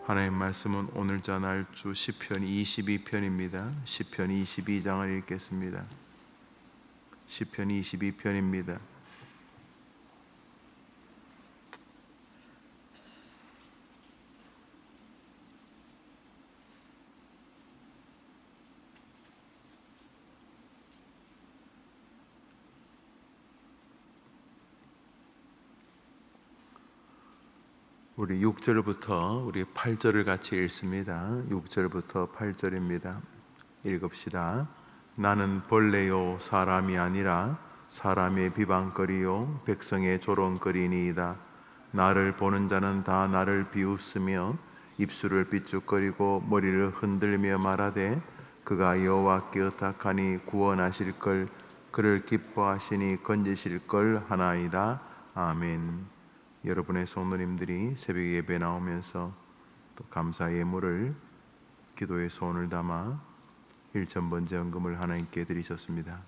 하나님 말씀은 오늘자 날주 시편 22편입니다. 시편 22장을 읽겠습니다. 시편 22편입니다. 우리 6절부터 우리 8절을 같이 읽습니다. 6절부터 8절입니다. 읽읍시다. 나는 벌레요 사람이 아니라 사람의 비방거리요 백성의 조롱거리니이다. 나를 보는 자는 다 나를 비웃으며 입술을 삐죽거리고 머리를 흔들며 말하되 그가 여호와께 의탁하니 구원하실 걸, 그를 기뻐하시니 건지실 걸 하나이다. 아멘. 여러분의 성도님들이 새벽 예배 나오면서 또 감사 예물을 기도의 소원을 담아 일천번제 헌금을 하나님께 드리셨습니다.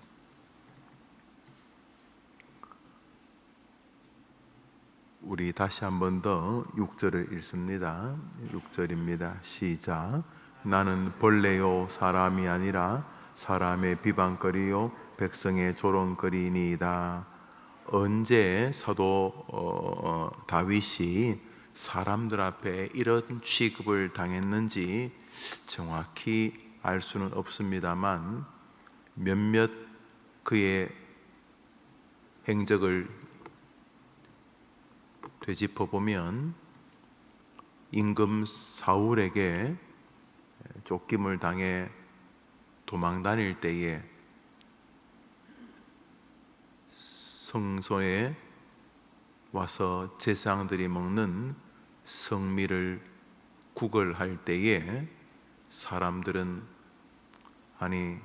우리 다시 한 번 더 6절을 읽습니다. 6절입니다. 시작. 나는 벌레요 사람이 아니라 사람의 비방거리요 백성의 조롱거리니이다. 언제 사도 다윗이 사람들 앞에 이런 취급을 당했는지 정확히 알 수는 없습니다만 몇몇 그의 행적을 되짚어 보면 임금 사울에게 쫓김을 당해 도망 다닐 때에 성소에 와서 제사장들이 먹는 성미를 구걸할 때에 사람들은 아니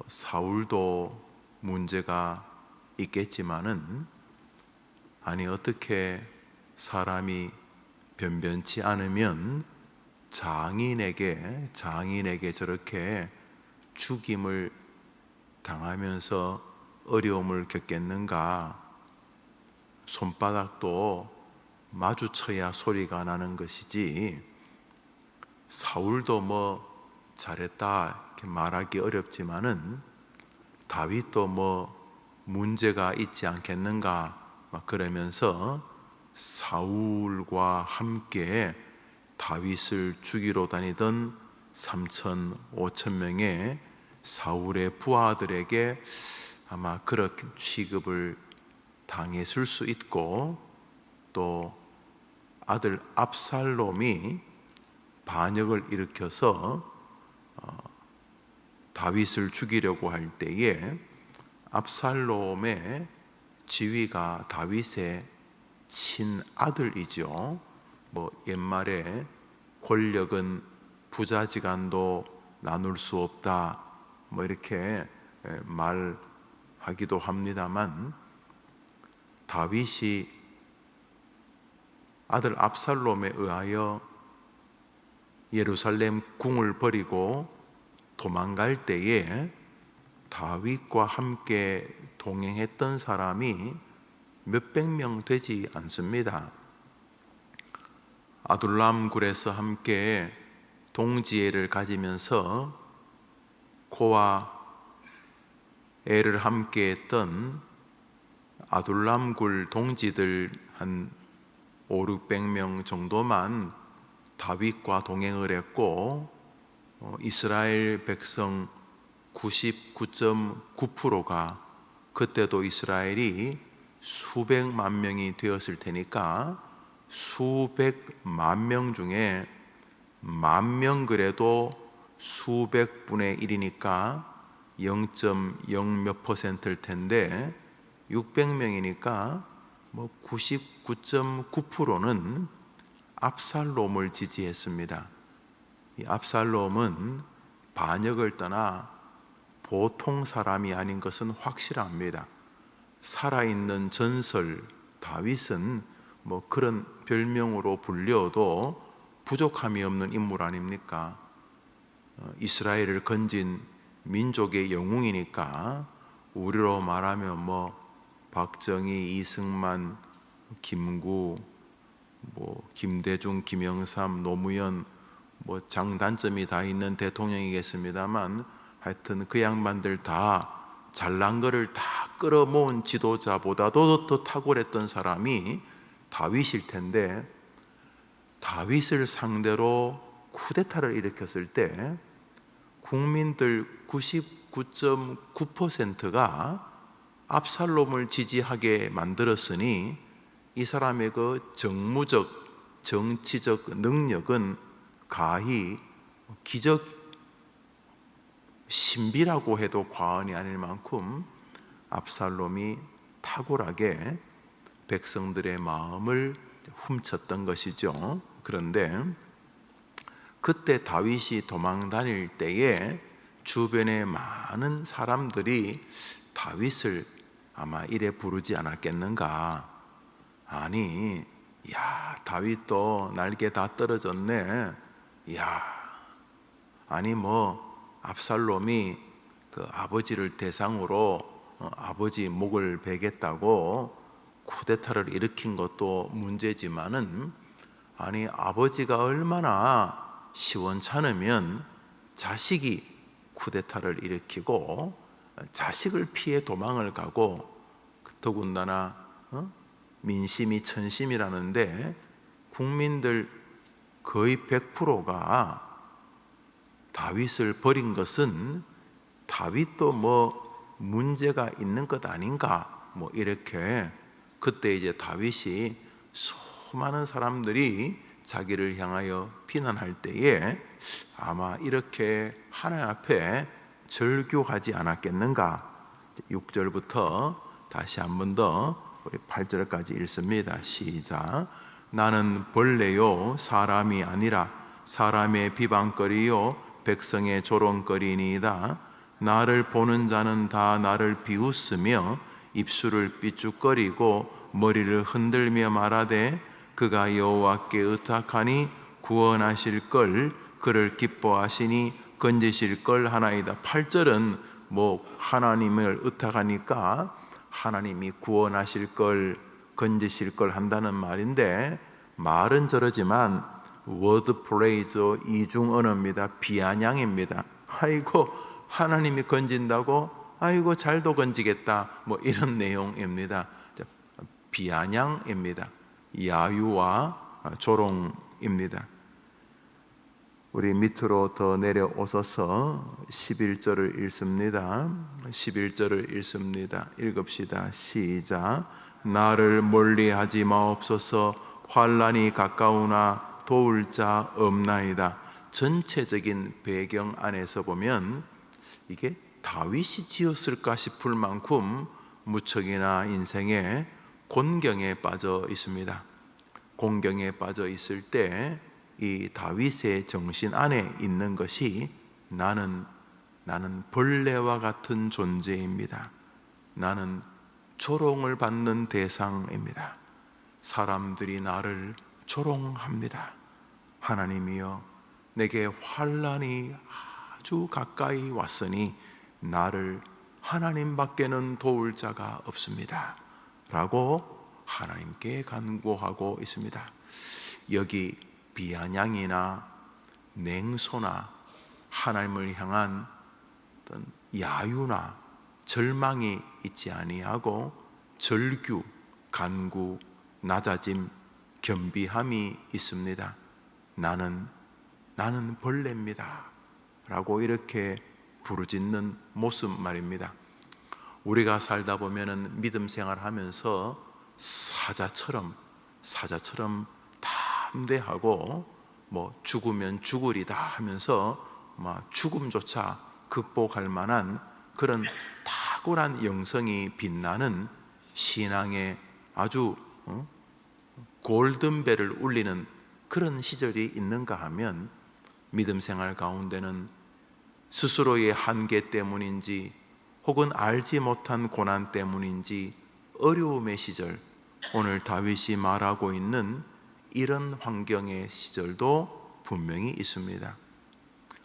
사울도 문제가 있겠지만은 아니 어떻게 사람이 변변치 않으면 장인에게 저렇게 죽임을 당하면서 어려움을 겪겠는가? 손바닥도 마주쳐야 소리가 나는 것이지 사울도 뭐 잘했다 이렇게 말하기 어렵지만은 다윗도 뭐 문제가 있지 않겠는가 막 그러면서 사울과 함께 다윗을 죽이러 다니던 3천 5천 명의 사울의 부하들에게 아마 그렇게 취급을 당했을 수 있고 또 아들 압살롬이 반역을 일으켜서 다윗을 죽이려고 할 때에 압살롬의 지위가 다윗의 친아들이죠. 뭐 옛말에 권력은 부자지간도 나눌 수 없다 뭐 이렇게 말하기도 합니다만 다윗이 아들 압살롬에 의하여 예루살렘 궁을 버리고 도망갈 때에 다윗과 함께 동행했던 사람이 몇백 명 되지 않습니다. 아둘람 굴에서 함께 동지애를 가지면서 고와 애를 함께 했던 아둘람 굴 동지들 한 5, 600명 정도만 다윗과 동행을 했고 이스라엘 백성 99.9%가 그때도 이스라엘이 수백만 명이 되었을 테니까 수백만 명 중에 10,000명 그래도 수백분의 1이니까 0.0 몇 퍼센트일 텐데 600명이니까 뭐 99.9%는 압살롬을 지지했습니다. 이 압살롬은 반역을 떠나 보통 사람이 아닌 것은 확실합니다. 살아있는 전설 다윗은 뭐 그런 별명으로 불려도 부족함이 없는 인물 아닙니까? 이스라엘을 건진 민족의 영웅이니까 우리로 말하면 뭐 박정희, 이승만, 김구 뭐 김대중, 김영삼, 노무현 뭐 장단점이 다 있는 대통령이겠습니다만 하여튼 그 양반들 다 잘난 거를 다 끌어모은 지도자보다도 더 탁월했던 사람이 다윗일 텐데, 다윗을 상대로 쿠데타를 일으켰을 때 국민들 99.9%가 압살롬을 지지하게 만들었으니 이 사람의 그 정무적, 정치적 능력은 가히 기적 신비라고 해도 과언이 아닐 만큼 압살롬이 탁월하게 백성들의 마음을 훔쳤던 것이죠. 그런데 그때 다윗이 도망 다닐 때에 주변의 많은 사람들이 다윗을 아마 이래 부르지 않았겠는가. 아니, 야, 다윗도 날개 다 떨어졌네. 야, 아니 뭐 압살롬이 그 아버지를 대상으로 아버지 목을 베겠다고 쿠데타를 일으킨 것도 문제지만은, 아니 아버지가 얼마나 시원찮으면 자식이 쿠데타를 일으키고 자식을 피해 도망을 가고, 더군다나 민심이 천심이라는데 국민들 거의 100%가 다윗을 버린 것은 다윗도 뭐 문제가 있는 것 아닌가, 뭐 이렇게 그때 이제 다윗이 수많은 사람들이 자기를 향하여 비난할 때에 아마 이렇게 하나님 앞에 절규하지 않았겠는가. 6절부터 다시 한 번 더 우리 8절까지 읽습니다. 시작. 나는 벌레요 사람이 아니라 사람의 비방거리요 백성의 조롱거리니이다. 나를 보는 자는 다 나를 비웃으며 입술을 삐죽거리고 머리를 흔들며 말하되 그가 여호와께 의탁하니 구원하실 걸, 그를 기뻐하시니 건지실 걸 하나이다. 8절은 뭐 하나님을 의탁하니까 하나님이 구원하실 걸, 건지실 걸 한다는 말인데, 말은 저러지만 워드 프레이즈 이중 언어입니다. 비아냥입니다. 아이고 하나님이 건진다고, 아이고 잘도 건지겠다, 뭐 이런 내용입니다. 비아냥입니다. 야유와 조롱입니다. 우리 밑으로 더 내려오셔서 11절을 읽습니다. 11절을 읽습니다. 읽읍시다. 시작. 나를 멀리하지 마옵소서. 환난이 가까우나 도울 자 없나이다. 전체적인 배경 안에서 보면 이게 다윗이 지었을까 싶을 만큼 무척이나 인생에 곤경에 빠져 있습니다. 곤경에 빠져 있을 때 이 다윗의 정신 안에 있는 것이 나는 벌레와 같은 존재입니다. 나는 조롱을 받는 대상입니다. 사람들이 나를 조롱합니다. 하나님이여, 내게 환난이 아주 가까이 왔으니 나를 하나님밖에는 도울 자가 없습니다 라고 하나님께 간구하고 있습니다. 여기 비아냥이나 냉소나 하나님을 향한 어떤 야유나 절망이 있지 아니하고 절규, 간구, 낮아짐, 겸비함이 있습니다. 나는 벌레입니다 라고 이렇게 부르짖는 모습 말입니다. 우리가 살다 보면은 믿음 생활하면서 사자처럼 담대하고 뭐 죽으면 죽으리다 하면서 막 죽음조차 극복할 만한 그런 탁월한 영성이 빛나는 신앙의 아주 골든벨을 울리는 그런 시절이 있는가 하면, 믿음 생활 가운데는 스스로의 한계 때문인지 혹은 알지 못한 고난 때문인지 어려움의 시절, 오늘 다윗이 말하고 있는 이런 환경의 시절도 분명히 있습니다.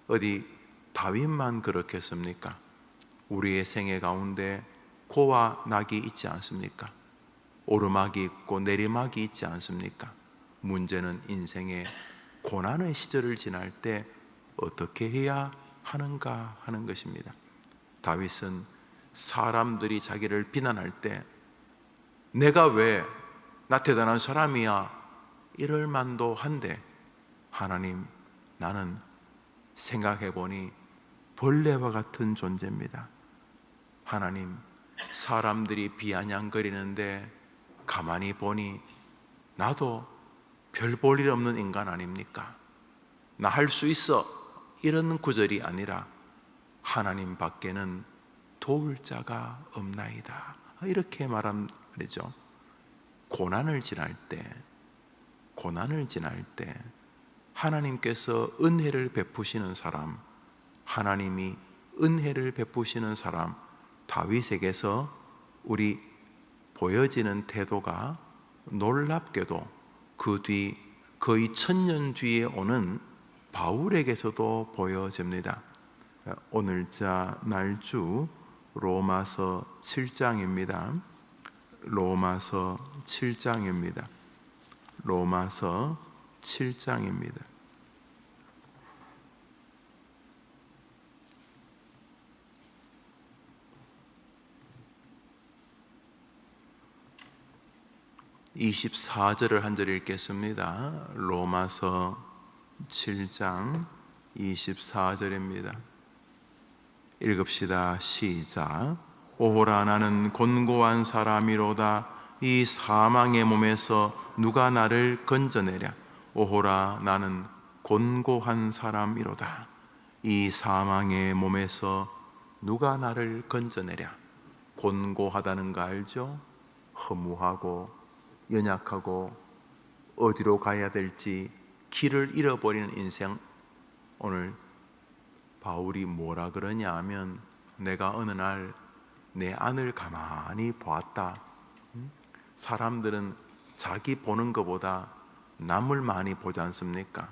어디 다윗만 그렇겠습니까? 우리의 생애 가운데 고와 낙이 있지 않습니까? 오르막이 있고 내리막이 있지 않습니까? 문제는 인생의 고난의 시절을 지날 때 어떻게 해야 하는가 하는 것입니다. 다윗은 사람들이 자기를 비난할 때 내가 왜, 나 대단한 사람이야, 이럴 만도 한데, 하나님, 나는 생각해보니 벌레와 같은 존재입니다. 하나님, 사람들이 비아냥거리는데 가만히 보니 나도 별 볼 일 없는 인간 아닙니까? 나 할 수 있어, 이런 구절이 아니라 하나님 밖에는 도울 자가 없나이다, 이렇게 말한 말이죠. 고난을 지날 때 하나님께서 은혜를 베푸시는 사람, 하나님이 은혜를 베푸시는 사람 다윗에게서 우리 보여지는 태도가 놀랍게도 그 뒤 거의 1000년 뒤에 오는 바울에게서도 보여집니다. 오늘자 날주 로마서 7장입니다. 로마서 7장입니다. 로마서 7장입니다. 24절을 한 절 읽겠습니다. 로마서 7장 24절입니다. 읽읍시다. 시작. 오호라, 나는 곤고한 사람이로다. 이 사망의 몸에서 누가 나를 건져내랴. 오호라, 나는 곤고한 사람이로다. 이 사망의 몸에서 누가 나를 건져내랴. 곤고하다는 거 알죠? 허무하고 연약하고 어디로 가야 될지 길을 잃어버리는 인생. 오늘 바울이 뭐라 그러냐 하면, 내가 어느 날 내 안을 가만히 보았다. 사람들은 자기 보는 것보다 남을 많이 보지 않습니까?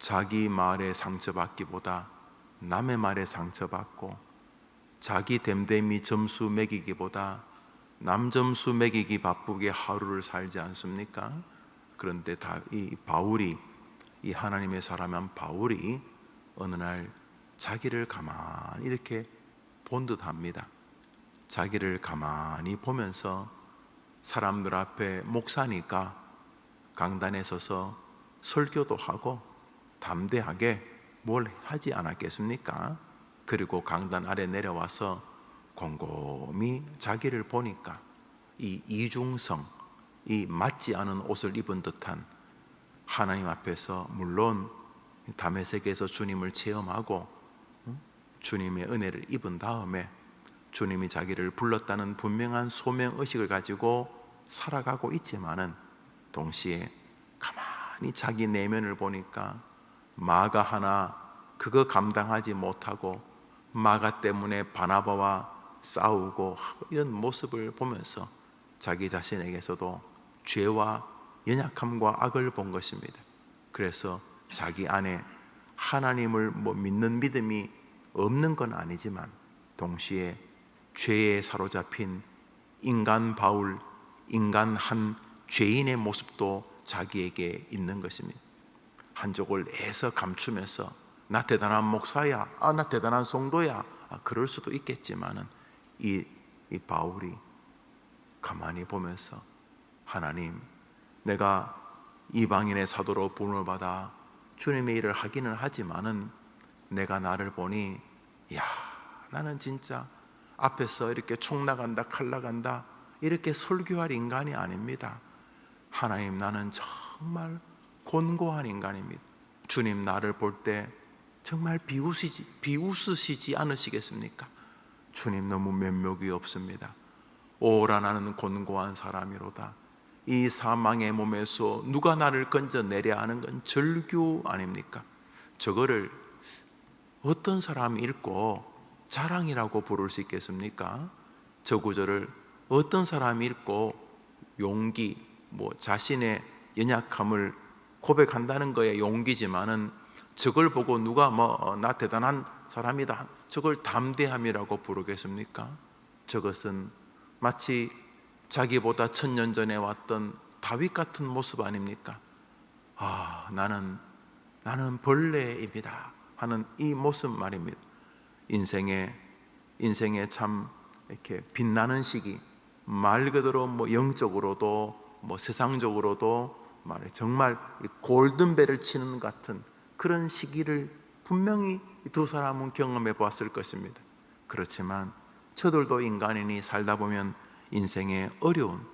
자기 말에 상처받기보다 남의 말에 상처받고, 자기 댐댐이 점수 매기기보다 남 점수 매기기 바쁘게 하루를 살지 않습니까? 그런데 이 바울이, 이 하나님의 사람한 바울이 어느 날 자기를 가만히 이렇게 본 듯합니다. 자기를 가만히 보면서 사람들 앞에 목사니까 강단에 서서 설교도 하고 담대하게 뭘 하지 않았겠습니까? 그리고 강단 아래 내려와서 곰곰이 자기를 보니까 이 이중성, 이 맞지 않은 옷을 입은 듯한, 하나님 앞에서 물론 다메섹에서 주님을 체험하고 주님의 은혜를 입은 다음에 주님이 자기를 불렀다는 분명한 소명의식을 가지고 살아가고 있지만은, 동시에 가만히 자기 내면을 보니까 마가 하나 그거 감당하지 못하고 마가 때문에 바나바와 싸우고 이런 모습을 보면서 자기 자신에게서도 죄와 연약함과 악을 본 것입니다. 그래서 자기 안에 하나님을 믿는 믿음이 없는 건 아니지만, 동시에 죄에 사로잡힌 인간 바울, 인간 한 죄인의 모습도 자기에게 있는 것입니다. 한쪽을 애서 감추면서 나 대단한 목사야, 나 대단한 성도야, 그럴 수도 있겠지만은 이 바울이 가만히 보면서, 하나님, 내가 이방인의 사도로 부름을 받아 주님의 일을 하기는 하지만은 내가 나를 보니, 야, 나는 진짜 앞에서 이렇게 총 나간다, 칼 나간다, 이렇게 설교할 인간이 아닙니다. 하나님, 나는 정말 곤고한 인간입니다. 주님, 나를 볼 때 정말 비웃으시지 않으시겠습니까? 주님, 너무 면목이 없습니다. 오라, 나는 곤고한 사람이로다. 이 사망의 몸에서 누가 나를 건져내려 하는 건 절규 아닙니까? 저거를 어떤 사람이 읽고 자랑이라고 부를 수 있겠습니까? 저 구절을 어떤 사람이 읽고 용기, 자신의 연약함을 고백한다는 거에 용기지만은, 저걸 보고 누가 나 대단한 사람이다, 저걸 담대함이라고 부르겠습니까? 저것은 마치 자기보다 1000년 전에 왔던 다윗 같은 모습 아닙니까? 아, 나는 벌레입니다 하는 이 모습 말입니다. 인생의 참 이렇게 빛나는 시기, 말 그대로 뭐 영적으로도 뭐 세상적으로도 말해 정말 골든벨을 치는 같은 그런 시기를 분명히 두 사람은 경험해 보았을 것입니다. 그렇지만 저들도 인간이니 살다 보면 인생의 어려운,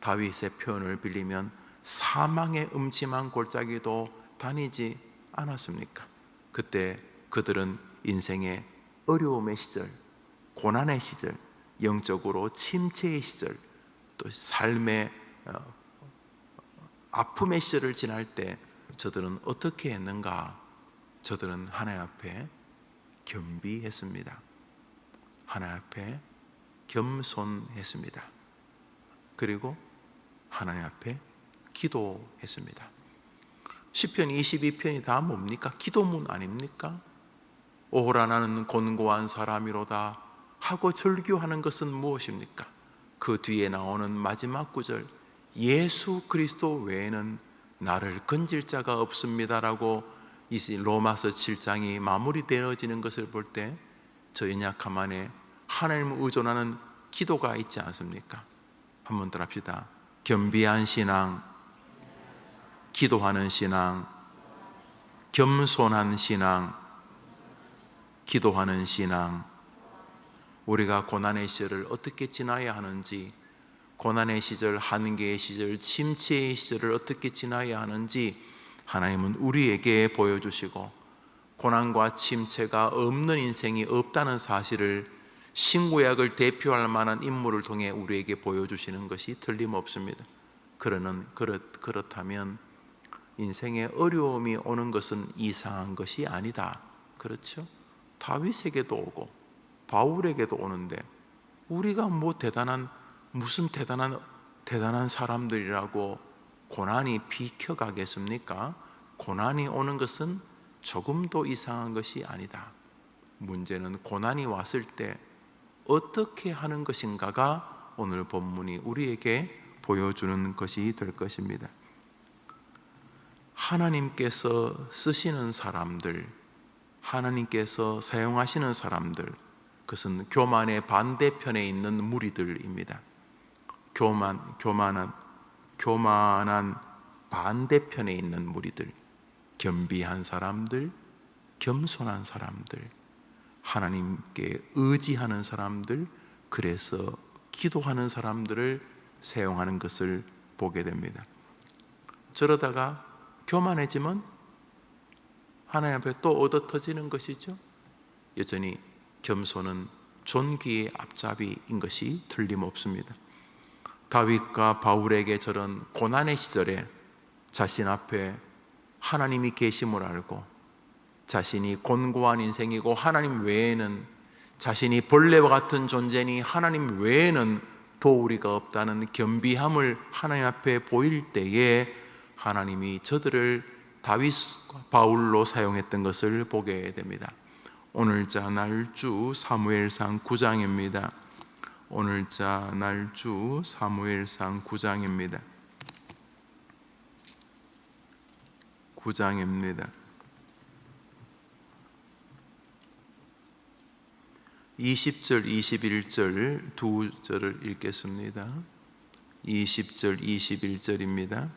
다윗의 표현을 빌리면 사망의 음침한 골짜기도 다니지 않았습니까? 그때 그들은 인생의 어려움의 시절, 고난의 시절, 영적으로 침체의 시절, 또 삶의 아픔의 시절을 지날 때 저들은 어떻게 했는가? 저들은 하나님 앞에 겸비했습니다. 하나님 앞에 겸손했습니다. 그리고 하나님 앞에 기도했습니다. 시편 22편이 다 뭡니까? 기도문 아닙니까? 오호라 나는 곤고한 사람이로다 하고 절규하는 것은 무엇입니까? 그 뒤에 나오는 마지막 구절, 예수 그리스도 외에는 나를 건질 자가 없습니다라고 이 로마서 7장이 마무리되어지는 것을 볼 때 저 연약함 안에 하나님을 의존하는 기도가 있지 않습니까? 한번 더 합시다. 겸비한 신앙, 기도하는 신앙, 겸손한 신앙, 기도하는 신앙. 우리가 고난의 시절을 어떻게 지나야 하는지, 고난의 시절, 한계의 시절, 침체의 시절을 어떻게 지나야 하는지 하나님은 우리에게 보여주시고, 고난과 침체가 없는 인생이 없다는 사실을 신구약을 대표할 만한 인물을 통해 우리에게 보여주시는 것이 틀림없습니다. 그렇다면 인생의 어려움이 오는 것은 이상한 것이 아니다. 그렇죠? 다윗에게도 오고 바울에게도 오는데 우리가 무슨 대단한 사람들이라고 고난이 비켜가겠습니까? 고난이 오는 것은 조금도 이상한 것이 아니다. 문제는 고난이 왔을 때 어떻게 하는 것인가가 오늘 본문이 우리에게 보여주는 것이 될 것입니다. 하나님께서 쓰시는 사람들, 하나님께서 사용하시는 사람들, 그것은 교만의 반대편에 있는 무리들입니다. 교만한 반대편에 있는 무리들, 겸비한 사람들, 겸손한 사람들, 하나님께 의지하는 사람들, 그래서 기도하는 사람들을 사용하는 것을 보게 됩니다. 저러다가 교만해지면 하나님 앞에 또 얻어터지는 것이죠. 여전히 겸손은 존귀의 앞잡이인 것이 틀림없습니다. 다윗과 바울에게 저런 고난의 시절에 자신 앞에 하나님이 계심을 알고 자신이 곤고한 인생이고 하나님 외에는 자신이 벌레와 같은 존재니 하나님 외에는 도우리가 없다는 겸비함을 하나님 앞에 보일 때에 하나님이 저들을 다윗과 바울로 사용했던 것을 보게 됩니다. 오늘자 날주 사무엘상 9장입니다. 오늘자 날주 사무엘상 9장입니다. 9장입니다. 20절, 21절 두 절을 읽겠습니다. 20절, 21절입니다.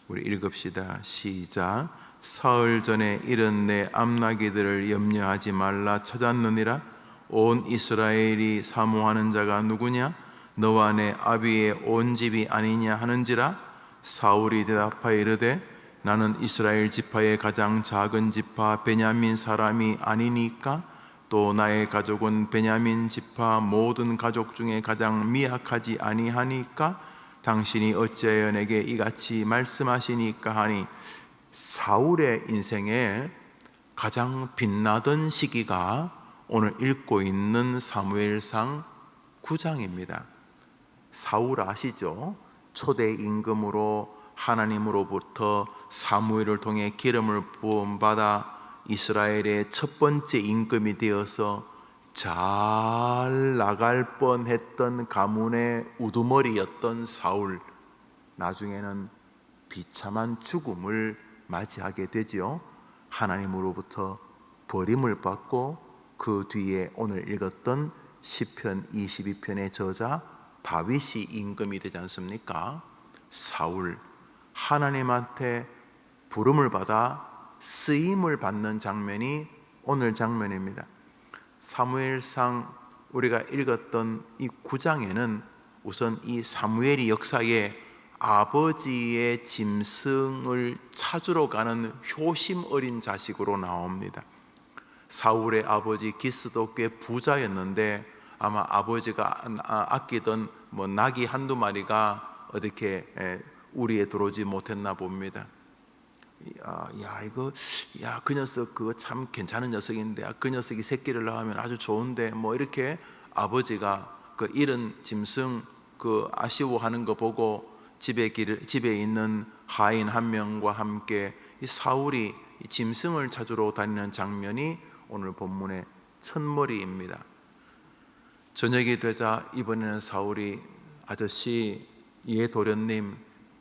우리 읽읍시다. 시작. 사흘 전에 이른 내 암나기들을 염려하지 말라 찾았느니라. 온 이스라엘이 사모하는 자가 누구냐? 너와 내 아비의 온 집이 아니냐 하는지라. 사울이 대답하여 이르되 나는 이스라엘 지파의 가장 작은 지파 베냐민 사람이 아니니까 또 나의 가족은 베냐민 지파 모든 가족 중에 가장 미약하지 아니하니까 당신이 어찌하여 내게 이같이 말씀하시니까 하니, 사울의 인생에 가장 빛나던 시기가 오늘 읽고 있는 사무엘상 9장입니다. 사울 아시죠? 초대 임금으로 하나님으로부터 사무엘을 통해 기름을 부음받아 이스라엘의 첫 번째 임금이 되어서 잘 나갈 뻔했던 가문의 우두머리였던 사울. 나중에는 비참한 죽음을 맞이하게 되지요. 하나님으로부터 버림을 받고 그 뒤에 오늘 읽었던 시편 22편의 저자 다윗이 임금이 되지 않습니까? 사울, 하나님한테 부름을 받아 쓰임을 받는 장면이 오늘 장면입니다. 사무엘상 우리가 읽었던 이 9장에는 우선 이 사무엘이 역사에 아버지의 짐승을 찾으러 가는 효심 어린 자식으로 나옵니다. 사울의 아버지 기스도 꽤 부자였는데 아마 아버지가 아끼던 낙이 한두 마리가 어떻게 우리에 들어오지 못했나 봅니다. 그 녀석 그거 참 괜찮은 녀석인데 그 녀석이 새끼를 낳으면 아주 좋은데 이렇게 아버지가 그 잃은 짐승 그 아쉬워하는 거 보고 집에 있는 하인 한 명과 함께 이 사울이 짐승을 찾으러 다니는 장면이 오늘 본문의 첫머리입니다. 저녁이 되자 이번에는 사울이 아저씨 예 도련님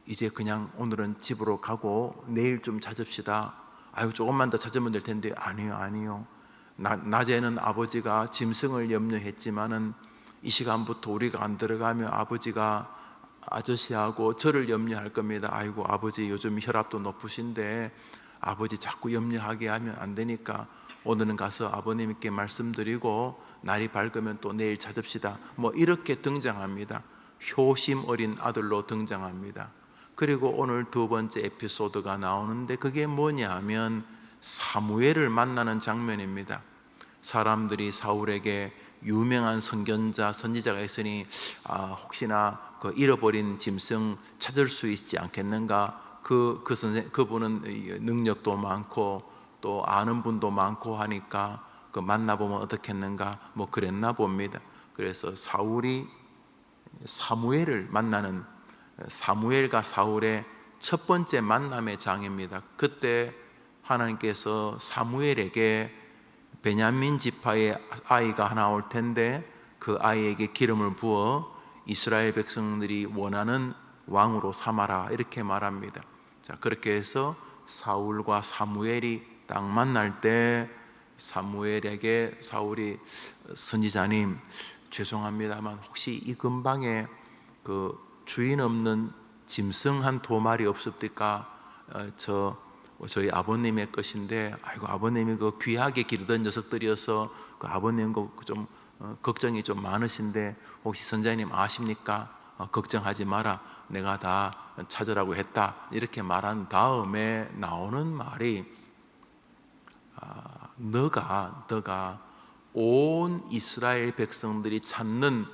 이제 그냥 오늘은 집으로 가고 내일 좀 찾읍시다. 아유 조금만 더 찾으면 될 텐데 아니요. 낮에는 아버지가 짐승을 염려했지만은 이 시간부터 우리가 안 들어가면 아버지가 아저씨하고 저를 염려할 겁니다. 아이고 아버지 요즘 혈압도 높으신데 아버지 자꾸 염려하게 하면 안 되니까 오늘은 가서 아버님께 말씀드리고 날이 밝으면 또 내일 찾읍시다. 이렇게 등장합니다. 효심 어린 아들로 등장합니다. 그리고 오늘 두 번째 에피소드가 나오는데 그게 뭐냐 하면 사무엘을 만나는 장면입니다. 사람들이 사울에게 유명한 선견자, 선지자가 있으니 혹시나 그 잃어버린 짐승 찾을 수 있지 않겠는가? 그분은 능력도 많고 또 아는 분도 많고 하니까 그 만나보면 어떻겠는가? 그랬나 봅니다. 그래서 사울이 사무엘을 만나는 사무엘과 사울의 첫 번째 만남의 장입니다. 그때 하나님께서 사무엘에게 베냐민 지파의 아이가 하나 올 텐데 그 아이에게 기름을 부어 이스라엘 백성들이 원하는 왕으로 삼아라 이렇게 말합니다. 자, 그렇게 해서 사울과 사무엘이 딱 만날 때 사무엘에게 사울이 선지자님 죄송합니다만 혹시 이 근방에 그 주인 없는 짐승 한 2마리 없습니까? 저희 아버님의 것인데 아이고 아버님이 그 귀하게 기르던 녀석들이어서 그 아버님 좀 걱정이 좀 많으신데 혹시 선자님 아십니까? 걱정하지 마라 내가 다 찾으라고 했다 이렇게 말한 다음에 나오는 말이 너가 온 이스라엘 백성들이 찾는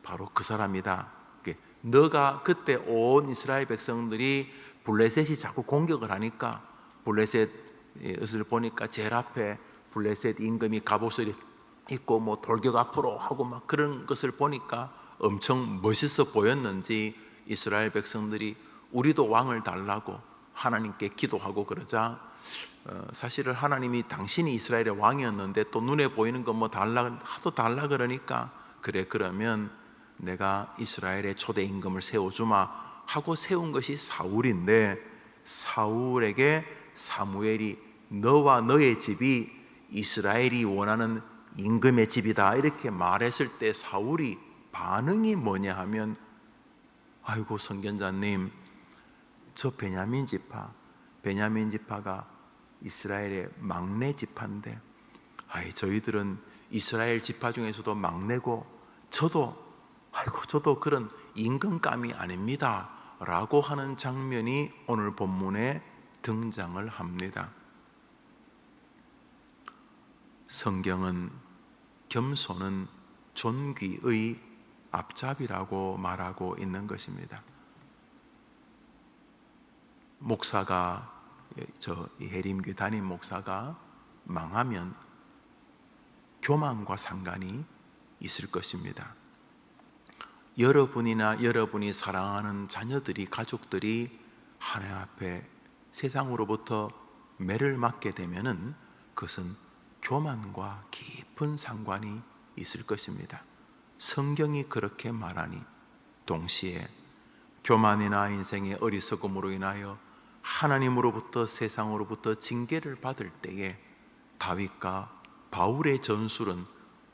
바로 그 사람이다. 너가 그때 온 이스라엘 백성들이 블레셋이 자꾸 공격을 하니까 블레셋을 보니까 제일 앞에 블레셋 임금이 갑옷을 입고 돌격 앞으로 하고 막 그런 것을 보니까 엄청 멋있어 보였는지 이스라엘 백성들이 우리도 왕을 달라고 하나님께 기도하고 그러자 사실은 하나님이 당신이 이스라엘의 왕이었는데 또 눈에 보이는 거 하도 달라 그러니까 그래 그러면 내가 이스라엘의 초대 임금을 세워주마 하고 세운 것이 사울인데 사울에게 사무엘이 너와 너의 집이 이스라엘이 원하는 임금의 집이다 이렇게 말했을 때 사울이 반응이 뭐냐 하면 아이고 선견자님 저 베냐민 지파가 이스라엘의 막내 지파인데 저희들은 이스라엘 지파 중에서도 막내고 저도 그런 임금감이 아닙니다 라고 하는 장면이 오늘 본문에 등장을 합니다. 성경은 겸손은 존귀의 앞잡이라고 말하고 있는 것입니다. 목사가 해림교회 담임 목사가 망하면 교만과 상관이 있을 것입니다. 여러분이 사랑하는 자녀들이 가족들이 하나님 앞에 세상으로부터 매를 맞게 되면은 그것은 교만과 깊은 상관이 있을 것입니다. 성경이 그렇게 말하니 동시에 교만이나 인생의 어리석음으로 인하여 하나님으로부터 세상으로부터 징계를 받을 때에 다윗과 바울의 전술은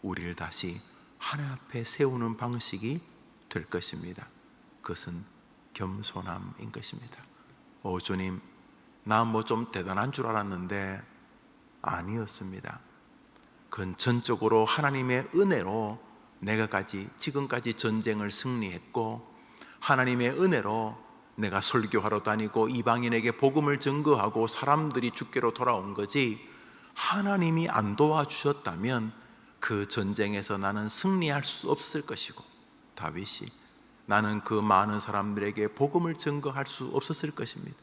우리를 다시 하나님 앞에 세우는 방식이 될 것입니다. 그것은 겸손함인 것입니다. 주님, 나 뭐 좀 대단한 줄 알았는데 아니었습니다. 그건 전적으로 하나님의 은혜로 내가 지금까지 전쟁을 승리했고, 하나님의 은혜로 내가 설교하러 다니고 이방인에게 복음을 증거하고 사람들이 주께로 돌아온 거지, 하나님이 안 도와주셨다면 그 전쟁에서 나는 승리할 수 없을 것이고, 다윗이 나는 그 많은 사람들에게 복음을 증거할 수 없었을 것입니다.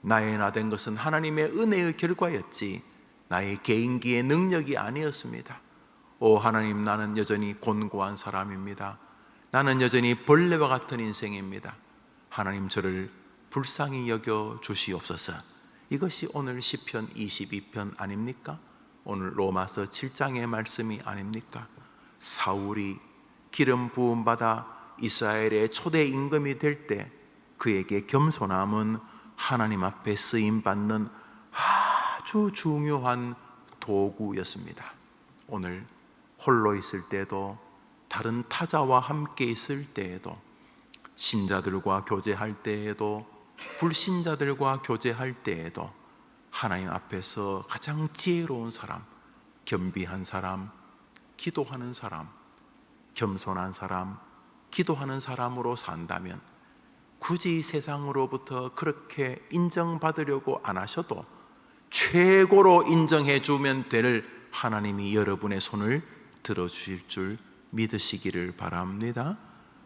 나의 나 된 것은 하나님의 은혜의 결과였지 나의 개인기의 능력이 아니었습니다. 하나님, 나는 여전히 곤고한 사람입니다. 나는 여전히 벌레와 같은 인생입니다. 하나님, 저를 불쌍히 여겨 주시옵소서. 이것이 오늘 시편 22편 아닙니까? 오늘 로마서 7장의 말씀이 아닙니까? 사울이 기름 부음 받아 이스라엘의 초대 임금이 될 때 그에게 겸손함은 하나님 앞에 쓰임 받는 아주 중요한 도구였습니다. 오늘 홀로 있을 때도, 다른 타자와 함께 있을 때에도, 신자들과 교제할 때에도, 불신자들과 교제할 때에도 하나님 앞에서 가장 지혜로운 사람, 겸비한 사람, 기도하는 사람, 겸손한 사람, 기도하는 사람으로 산다면 굳이 세상으로부터 그렇게 인정받으려고 안 하셔도 최고로 인정해 주면 될 하나님이 여러분의 손을 들어주실 줄 믿으시기를 바랍니다.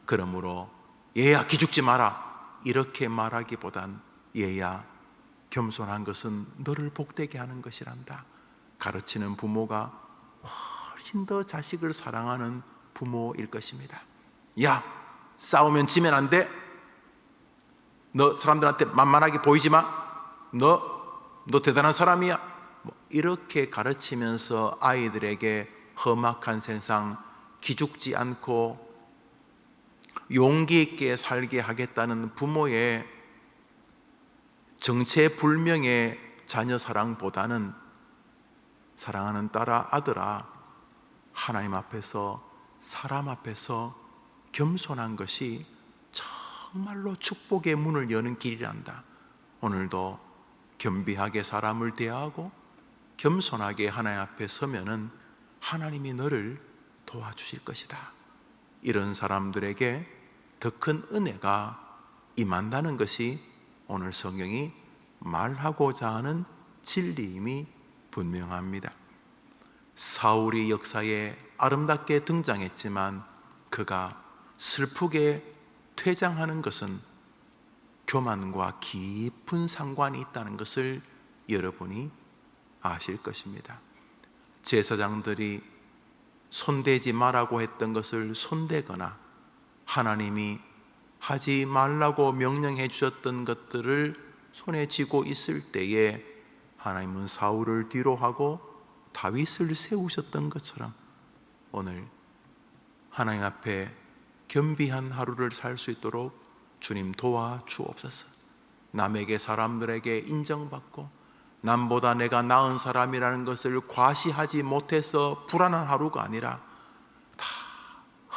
그러므로 얘야 기죽지 마라 이렇게 말하기보단 얘야 겸손한 것은 너를 복되게 하는 것이란다. 가르치는 부모가 훨씬 더 자식을 사랑하는 부모일 것입니다. 야, 싸우면 지면 안 돼. 너 사람들한테 만만하게 보이지 마. 너 대단한 사람이야. 이렇게 가르치면서 아이들에게 험악한 세상, 기죽지 않고 용기 있게 살게 하겠다는 부모의 정체불명의 자녀 사랑보다는, 사랑하는 딸아, 아들아, 하나님 앞에서, 사람 앞에서 겸손한 것이 정말로 축복의 문을 여는 길이란다. 오늘도 겸비하게 사람을 대하고 겸손하게 하나님 앞에 서면은 하나님이 너를 도와주실 것이다. 이런 사람들에게 더 큰 은혜가 임한다는 것이 오늘 성경이 말하고자 하는 진리임이 분명합니다. 사울이 역사에 아름답게 등장했지만 그가 슬프게 퇴장하는 것은 교만과 깊은 상관이 있다는 것을 여러분이 아실 것입니다. 제사장들이 손대지 말라고 했던 것을 손대거나 하나님이 하지 말라고 명령해 주셨던 것들을 손에 쥐고 있을 때에 하나님은 사울을 뒤로 하고 다윗을 세우셨던 것처럼 오늘 하나님 앞에 겸비한 하루를 살 수 있도록 주님 도와주옵소서. 남에게, 사람들에게 인정받고 남보다 내가 나은 사람이라는 것을 과시하지 못해서 불안한 하루가 아니라 다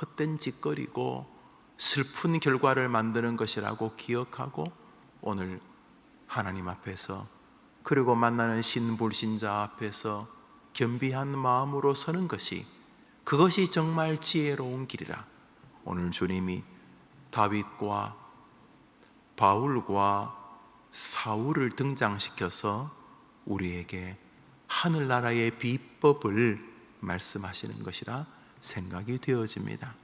헛된 짓거리고 슬픈 결과를 만드는 것이라고 기억하고 오늘 하나님 앞에서, 그리고 만나는 신불신자 앞에서 겸비한 마음으로 서는 것이, 그것이 정말 지혜로운 길이라. 오늘 주님이 다윗과 바울과 사울을 등장시켜서 우리에게 하늘나라의 비법을 말씀하시는 것이라 생각이 되어집니다.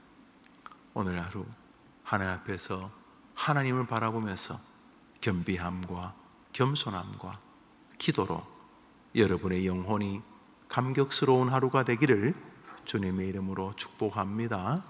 오늘 하루 하나님 앞에서 하나님을 바라보면서 겸비함과 겸손함과 기도로 여러분의 영혼이 감격스러운 하루가 되기를 주님의 이름으로 축복합니다.